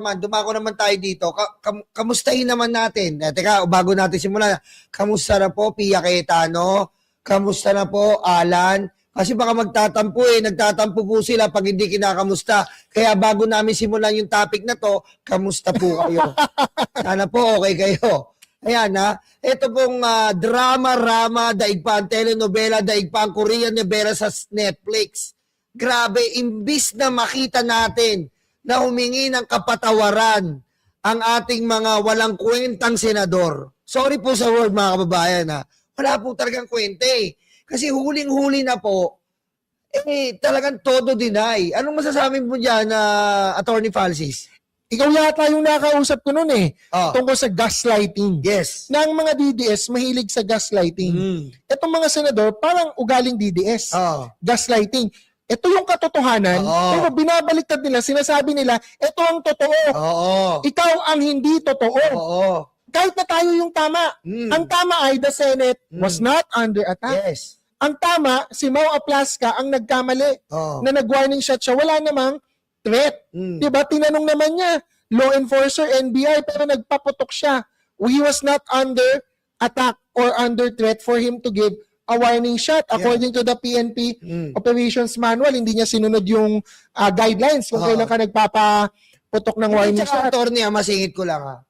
naman, dumako naman tayo dito. Kamustahin naman natin. Teka, bago natin simulan, kamusta na po, Pia Cayetano? Kamusta na po, Alan? Kasi baka magtatampo nagtatampo po sila pag hindi kinakamusta. Kaya bago namin simulan yung topic na to, kamusta po kayo? Sana po okay kayo. Ayan ito pong drama-rama, daigpang telenovela, daigpang Korean novela sa Netflix. Grabe, imbis na makita natin na humingi ng kapatawaran ang ating mga walang kwentang senador. Sorry po sa word mga kababayan wala po talagang kwente. Kasi huling-huli na po, talagang todo deny. Anong masasabi mo dyan, Attorney Francis? Ikaw yata yung nakausap ko noon tungkol sa gaslighting. Yes. Na ang mga DDS mahilig sa gaslighting. Itong mga senador, parang ugaling DDS. Gaslighting. Ito yung katotohanan, pero binabaliktad nila, sinasabi nila, ito ang totoo. Ikaw ang hindi totoo. Kahit na tayo yung tama. Ang tama ay the Senate was not under attack. Yes. Ang tama, si Mau Aplasca ang nagkamali na nag-warning shot siya. Wala namang threat. Diba? Tinanong naman niya, law enforcer, NBI, pero nagpaputok siya. He was not under attack or under threat for him to give a warning shot. According to the PNP Operations Manual, hindi niya sinunod yung guidelines kung kailan ka nagpapaputok ng warning shot. Attorney, masingit ko lang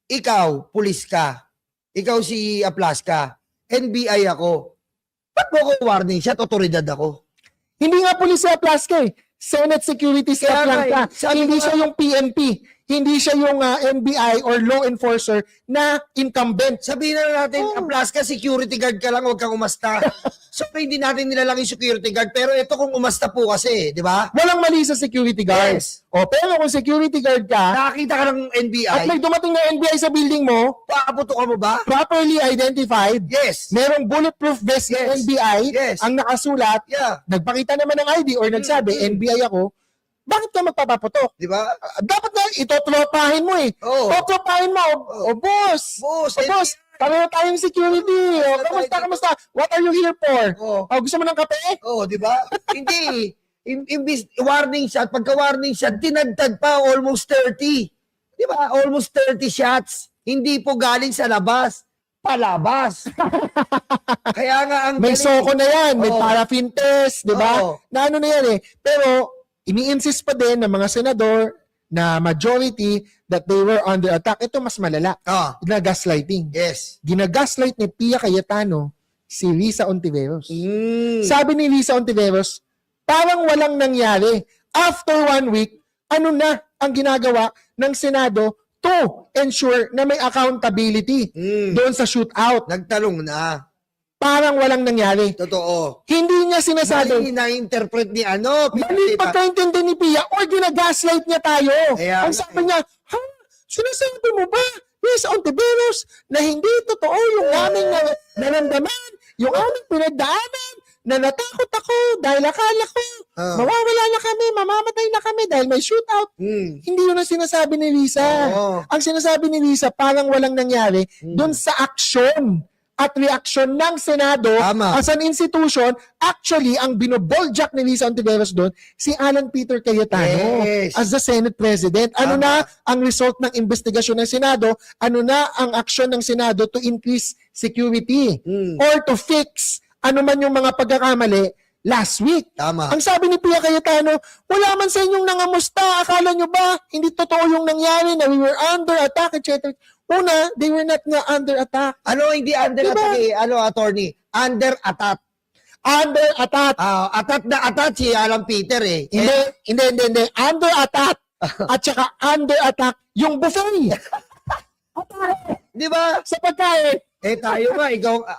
Ikaw, pulis ka. Ikaw si Aplasca. NBI ako. Ba't mo ko warning shot? Otoridad ako. Hindi nga pulis si Aplasca Senate Security Staff lang siya. Hindi siya yung PNP. Hindi siya yung NBI or law enforcer na incumbent. Sabihin na natin, Aplasca, security guard ka lang, huwag kang umasta. So, hindi natin nilalang yung security guard. Pero ito kung umasta po kasi, di ba? Walang mali sa security guard. Yes. Pero kung security guard ka, nakakita ka ng NBI, at may dumating na NBI sa building mo, pakaputo ka mo ba? properly identified, Yes. merong bulletproof vest ng NBI, ang nakasulat, nagpakita naman ng ID or nagsabi, NBI ako, bakit ka magpapaputok? Di ba? Dapat na itotropahin mo Totropahin mo. Boss. Boss. Boss. Pareho tayong security. Kamusta? What are you here for? Gusto mo ng kape? Di ba? Hindi. Imbis warning shot, pagka-warning shot, tinagtad pa almost 30. Di ba? Almost 30 shots. Hindi po galing sa labas. Palabas. Kaya nga ang may soko na yan. May paraffin test. Di ba? Na ano na yan Pero, ini-insist pa din ng mga senador na majority that they were under attack. Ito mas malala. Na gaslighting. Yes. Ginagaslight ni Pia Cayetano si Risa Ontiveros. Sabi ni Risa Ontiveros, parang walang nangyari. After 1 week, ano na ang ginagawa ng Senado to ensure na may accountability doon sa shootout. Nagtalong na. Parang walang nangyari. Totoo. Hindi niya sinasabi. Mali na-interpret ni Mali pagkaintindi ni Pia or ginagaslight niya tayo. Ang sabi niya, sinasabi mo ba, Risa Ontiveros, na hindi totoo yung aming naramdaman, yung aming pinagdaanan, na natakot ako dahil akala ko, mawawala na kami, mamamatay na kami dahil may shootout. Hindi yun ang sinasabi ni Risa. Ang sinasabi ni Risa, parang walang nangyari doon sa aksyon at reaksyon ng Senado as an institution. Actually, ang binoboljak ni Risa Ontiveros doon, si Alan Peter Cayetano as the Senate President. Ano na ang result ng investigasyon ng Senado? Ano na ang aksyon ng Senado to increase security or to fix ano man yung mga pagkakamali last week? Ang sabi ni Pia Cayetano, wala man sa inyong nangamusta. Akala nyo ba hindi totoo yung nangyari na we were under attack, etc. Una, they were not nga under attack. Ano hindi under attack attorney? Under attack. Under attack. Attack na attack si Alan Peter Hindi. Under attack. At saka under attack yung buffet. Di ba? Sa pagkain. Tayo nga,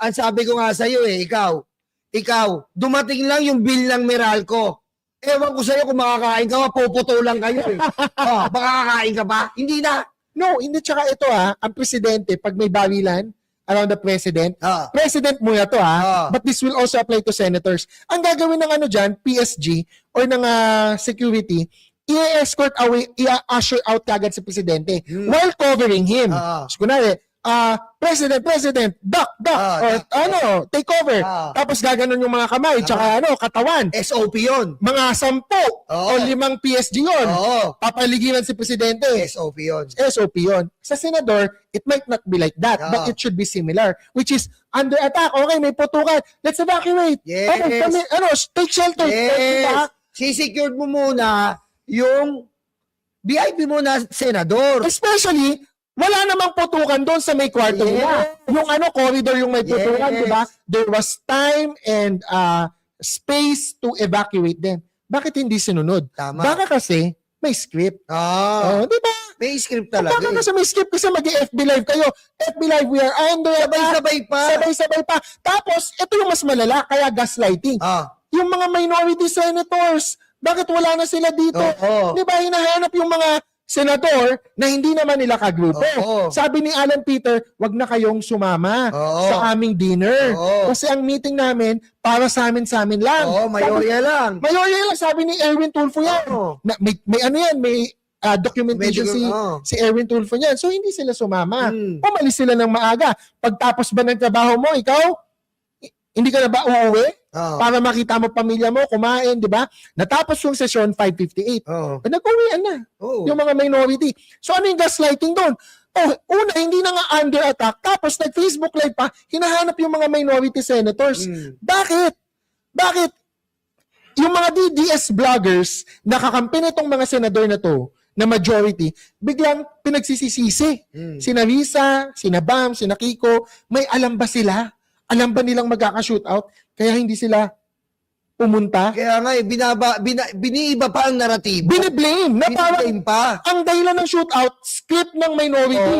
ang sabi ko nga sa'yo ikaw, dumating lang yung bill ng Meralco. Ewan ko sa'yo kung makakain ka, puputulan kayo makakain ka ba? Hindi na. No, hindi. Tsaka ito ang presidente, pag may barilan around the president, president muna to but this will also apply to senators. Ang gagawin ng dyan, PSG or ng security, i-escort away, i-usher out kagad sa presidente while covering him. So, kunwari, President, duck, or duck. take over. Tapos gaganon yung mga kamay, tsaka katawan. SOP yun. Mga 10 o 5 PSG yun. Oo. Papaligiran si Presidente. SOP yun. SOP yun. Sa senador, it might not be like that, but it should be similar, which is under attack. Okay, may putukan. Let's evacuate. Yes. Take shelter. Yes. Diba? Sisecured mo muna yung VIP mo na senador. Especially, wala namang putukan doon sa may kwarto nila. Yung corridor yung may putukan, Yes. diba? There was time and space to evacuate them. Bakit hindi sinunod? Tama. Baka kasi may script. Diba? May script talaga. Baka kasi may script kasi mag-FB Live kayo. FB Live, we are under Sabay-sabay pa. Sabay-sabay pa. Tapos, ito yung mas malala, kaya gaslighting. Yung mga minority senators, bakit wala na sila dito? Di ba, hinahanap yung mga senador na hindi naman nila kagrupo. Sabi ni Alan Peter, wag na kayong sumama sa aming dinner. Kasi ang meeting namin, para sa amin lang. Mayorya lang. Mayorya lang, sabi ni Erwin Tulfo yan. Na, may documentation si Erwin Tulfo niyan. So, hindi sila sumama. Umalis sila ng maaga. Pagtapos ba ng trabaho mo, ikaw, hindi ka na ba uuwi? Para makita mo pamilya mo, kumain, di ba? Natapos yung session 5:58. Nag-uwian na. Yung mga minority. So ano yung gaslighting doon? Una, hindi na nga under attack. Tapos nag-Facebook Live pa, hinahanap yung mga minority senators. Bakit? Bakit? Yung mga DDS vloggers, nakakampi nitong mga senador na to, na majority, biglang pinagsisisisi. Sina Risa, sina Bam, sina Kiko, may alam ba sila? Alam ba nilang magkaka-shootout? Kaya hindi sila pumunta? Kaya nga biniiba pa ang naratibo. Biniblame. Na parang pa. ang dahilan ng shootout, script ng minority.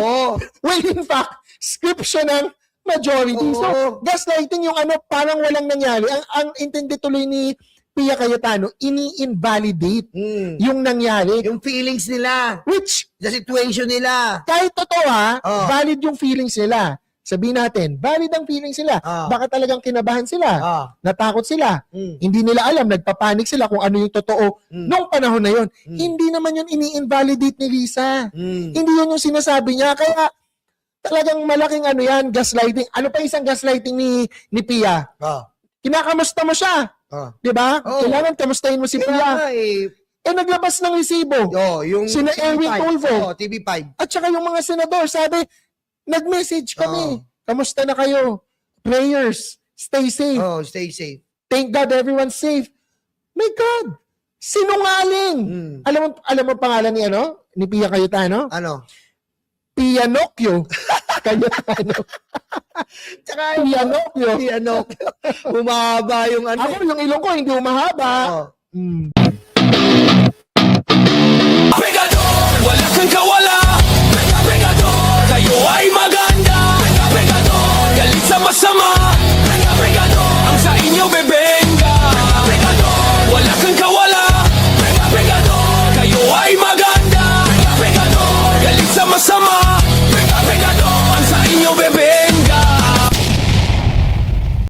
Well, in fact, script siya ng majority. So, gaslighting yung parang walang nangyari. Ang intindi tuloy ni Pia Cayetano, ini-invalidate yung nangyari. Yung feelings nila. Which, the situation nila. kahit totoo valid yung feelings nila. Sabihin natin, valid ang feelings sila. Baka talagang kinabahan sila. Natakot sila. Hindi nila alam, nagpapanik sila kung ano yung totoo. Noong panahon na yun, hindi naman yun ini-invalidate ni Risa. Hindi yun yung sinasabi niya. Kaya talagang malaking gaslighting. Ano pa isang gaslighting ni Pia? Kinakamusta mo siya. Diba? Kailangan kamustahin mo si Pia. Naglabas ng resibo. Yung sina Erwin Tulfo. TV5. At saka yung mga senador, sabi, nag-message kami. Kamusta na kayo? Prayers. Stay safe. Stay safe. Thank God everyone's safe. My God! Sinungaling! Alam mo pangalan ni Pia Cayetano? Ano? Pianocchio. Cayetano. Tsaka Pianocchio. Humaba yung Ako, yung ilong ko, hindi umahaba.